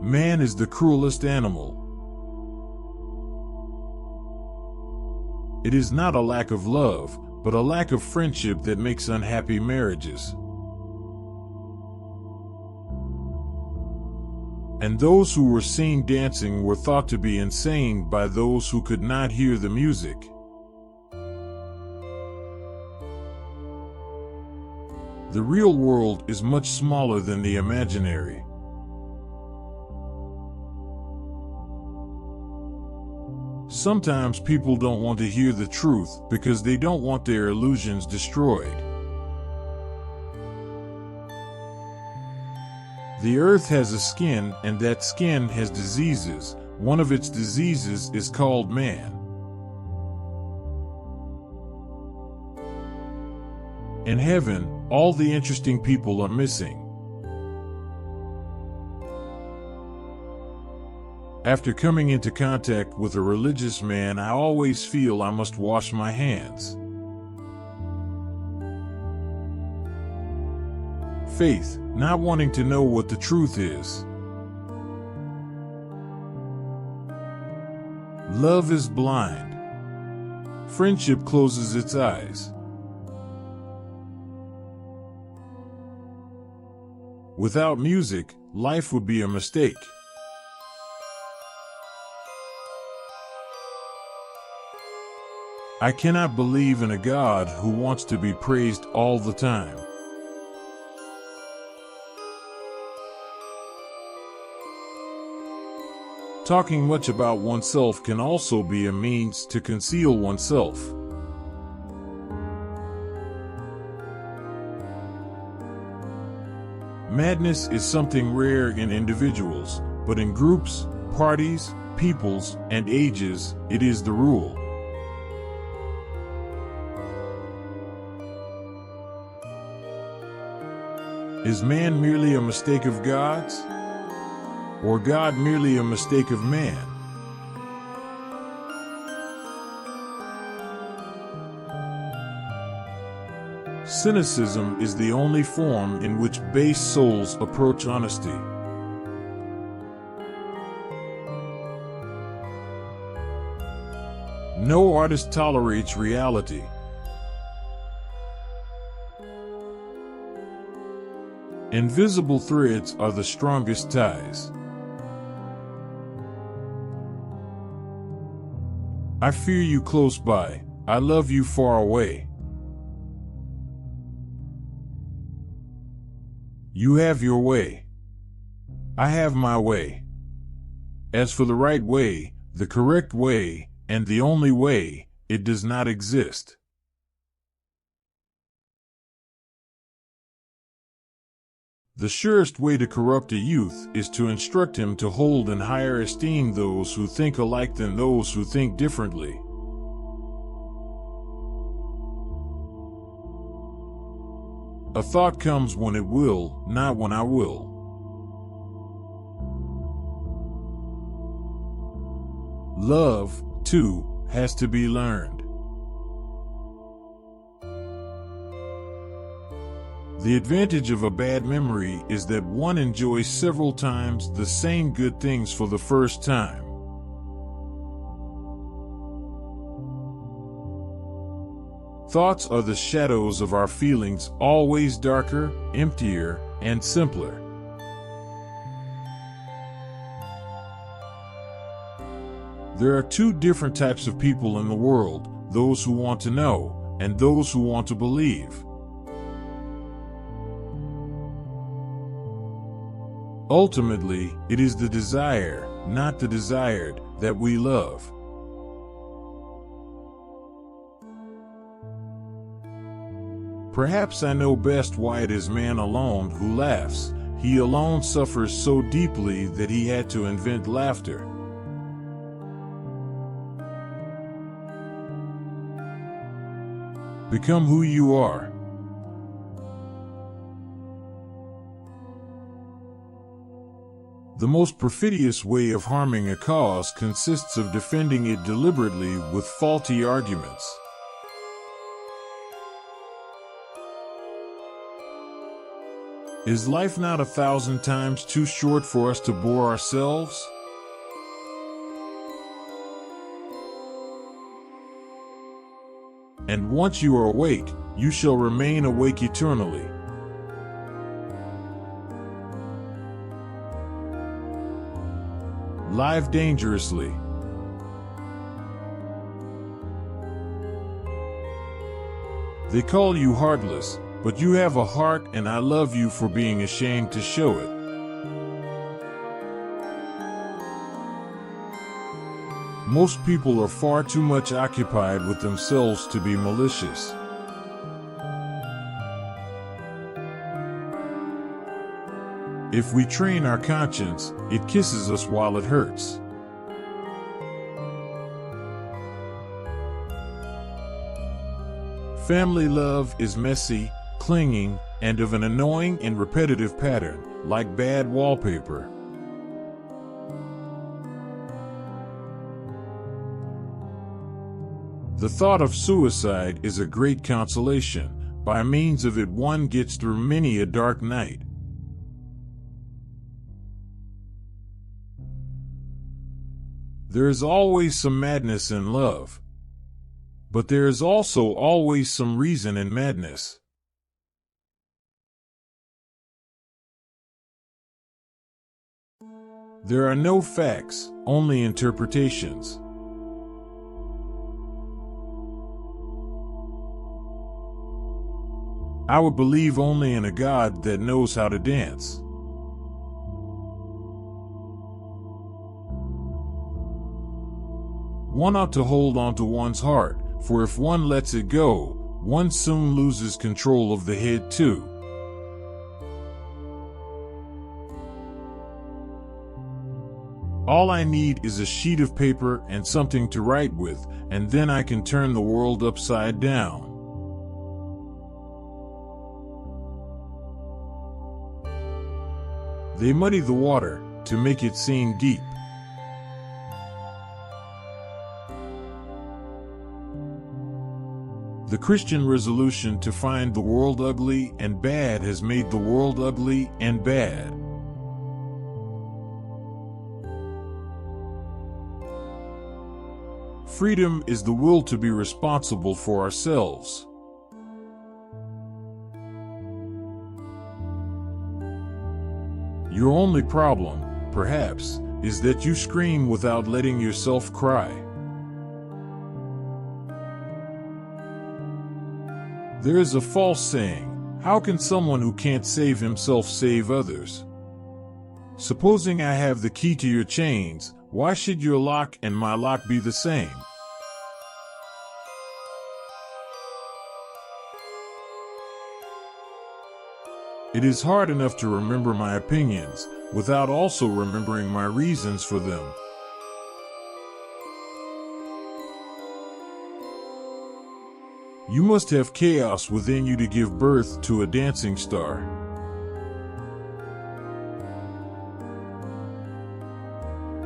Man is the cruelest animal. It is not a lack of love, but a lack of friendship that makes unhappy marriages. And those who were seen dancing were thought to be insane by those who could not hear the music. The real world is much smaller than the imaginary. Sometimes people don't want to hear the truth because they don't want their illusions destroyed. The earth has a skin, and that skin has diseases. One of its diseases is called man. In heaven, all the interesting people are missing. After coming into contact with a religious man, I always feel I must wash my hands. Faith, not wanting to know what the truth is. Love is blind. Friendship closes its eyes. Without music, life would be a mistake. I cannot believe in a God who wants to be praised all the time. Talking much about oneself can also be a means to conceal oneself. Madness is something rare in individuals, but in groups, parties, peoples, and ages, it is the rule. Is man merely a mistake of God's? Or God merely a mistake of man? Cynicism is the only form in which base souls approach honesty. No artist tolerates reality. Invisible threads are the strongest ties. I fear you close by, I love you far away. You have your way. I have my way. As for the right way, the correct way, and the only way, it does not exist. The surest way to corrupt a youth is to instruct him to hold in higher esteem those who think alike than those who think differently. A thought comes when it will, not when I will. Love, too, has to be learned. The advantage of a bad memory is that one enjoys several times the same good things for the first time. Thoughts are the shadows of our feelings, always darker, emptier, and simpler. There are two different types of people in the world, those who want to know, and those who want to believe. Ultimately, it is the desire, not the desired, that we love. Perhaps I know best why it is man alone who laughs. He alone suffers so deeply that he had to invent laughter. Become who you are. The most perfidious way of harming a cause consists of defending it deliberately with faulty arguments. Is life not 1,000 times too short for us to bore ourselves? And once you are awake, you shall remain awake eternally. Live dangerously. They call you heartless, but you have a heart, and I love you for being ashamed to show it. Most people are far too much occupied with themselves to be malicious. If we train our conscience, it kisses us while it hurts. Family love is messy, clinging, and of an annoying and repetitive pattern, like bad wallpaper. The thought of suicide is a great consolation. By means of it, one gets through many a dark night. There is always some madness in love. But there is also always some reason in madness. There are no facts, only interpretations. I would believe only in a God that knows how to dance. One ought to hold on to one's heart, for if one lets it go, one soon loses control of the head too. All I need is a sheet of paper and something to write with, and then I can turn the world upside down. They muddy the water to make it seem deep. The Christian resolution to find the world ugly and bad has made the world ugly and bad. Freedom is the will to be responsible for ourselves. Your only problem, perhaps, is that you scream without letting yourself cry. There is a false saying, how can someone who can't save himself save others? Supposing I have the key to your chains, why should your lock and my lock be the same? It is hard enough to remember my opinions, without also remembering my reasons for them. You must have chaos within you to give birth to a dancing star.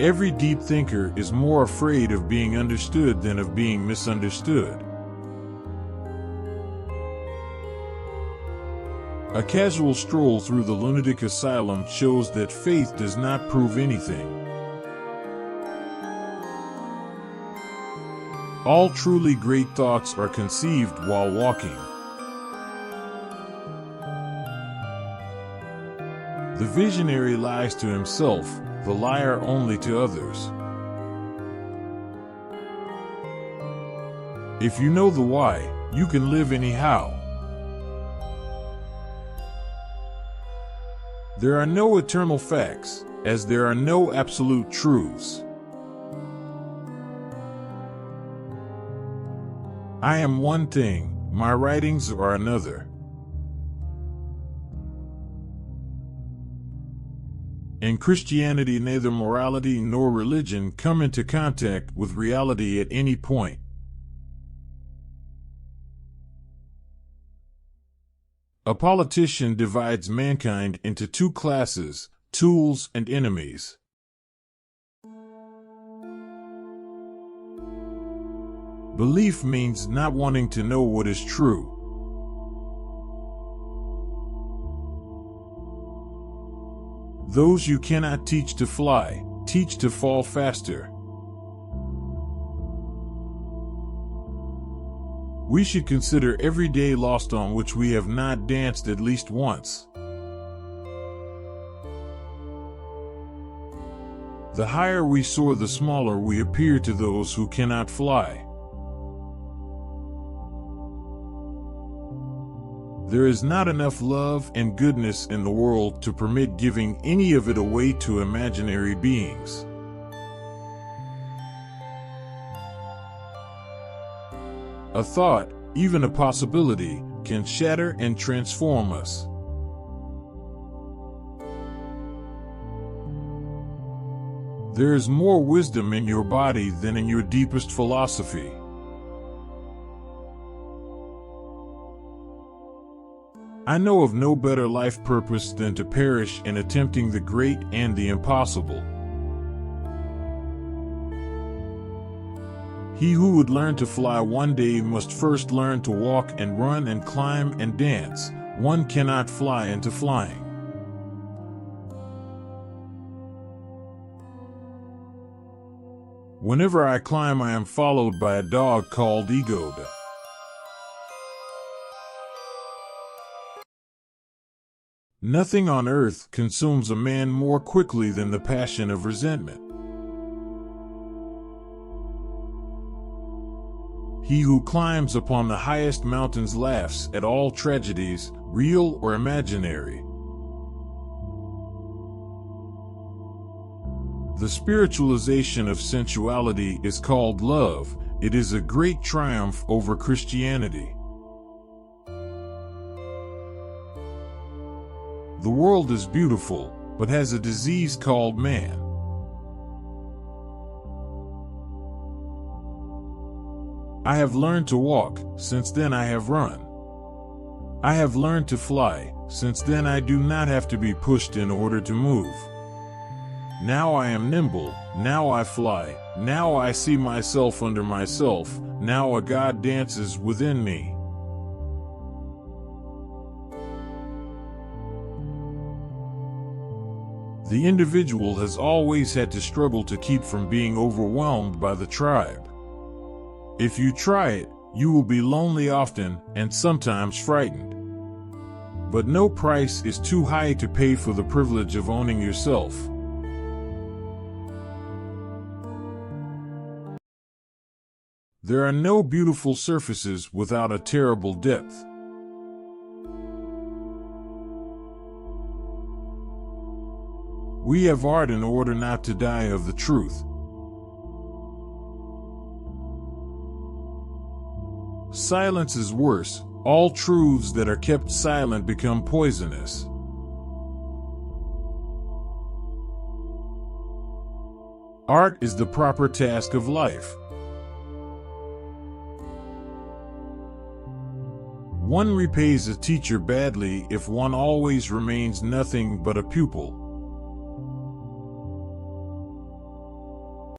Every deep thinker is more afraid of being understood than of being misunderstood. A casual stroll through the lunatic asylum shows that faith does not prove anything. All truly great thoughts are conceived while walking. The visionary lies to himself, the liar only to others. If you know the why, you can live anyhow. There are no eternal facts, as there are no absolute truths. I am one thing, my writings are another. In Christianity, neither morality nor religion come into contact with reality at any point. A politician divides mankind into two classes, tools and enemies. Belief means not wanting to know what is true. Those you cannot teach to fly, teach to fall faster. We should consider every day lost on which we have not danced at least once. The higher we soar, the smaller we appear to those who cannot fly. There is not enough love and goodness in the world to permit giving any of it away to imaginary beings. A thought, even a possibility, can shatter and transform us. There is more wisdom in your body than in your deepest philosophy. I know of no better life purpose than to perish in attempting the great and the impossible. He who would learn to fly one day must first learn to walk and run and climb and dance. One cannot fly into flying. Whenever I climb, I am followed by a dog called Ego. Nothing on earth consumes a man more quickly than the passion of resentment. He who climbs upon the highest mountains laughs at all tragedies, real or imaginary. The spiritualization of sensuality is called love. It is a great triumph over Christianity. The world is beautiful, but has a disease called man. I have learned to walk, since then I have run. I have learned to fly, since then I do not have to be pushed in order to move. Now I am nimble, now I fly, now I see myself under myself, now a God dances within me. The individual has always had to struggle to keep from being overwhelmed by the tribe. If you try it, you will be lonely often and sometimes frightened. But no price is too high to pay for the privilege of owning yourself. There are no beautiful surfaces without a terrible depth. We have art in order not to die of the truth. Silence is worse. All truths that are kept silent become poisonous. Art is the proper task of life. One repays a teacher badly if one always remains nothing but a pupil.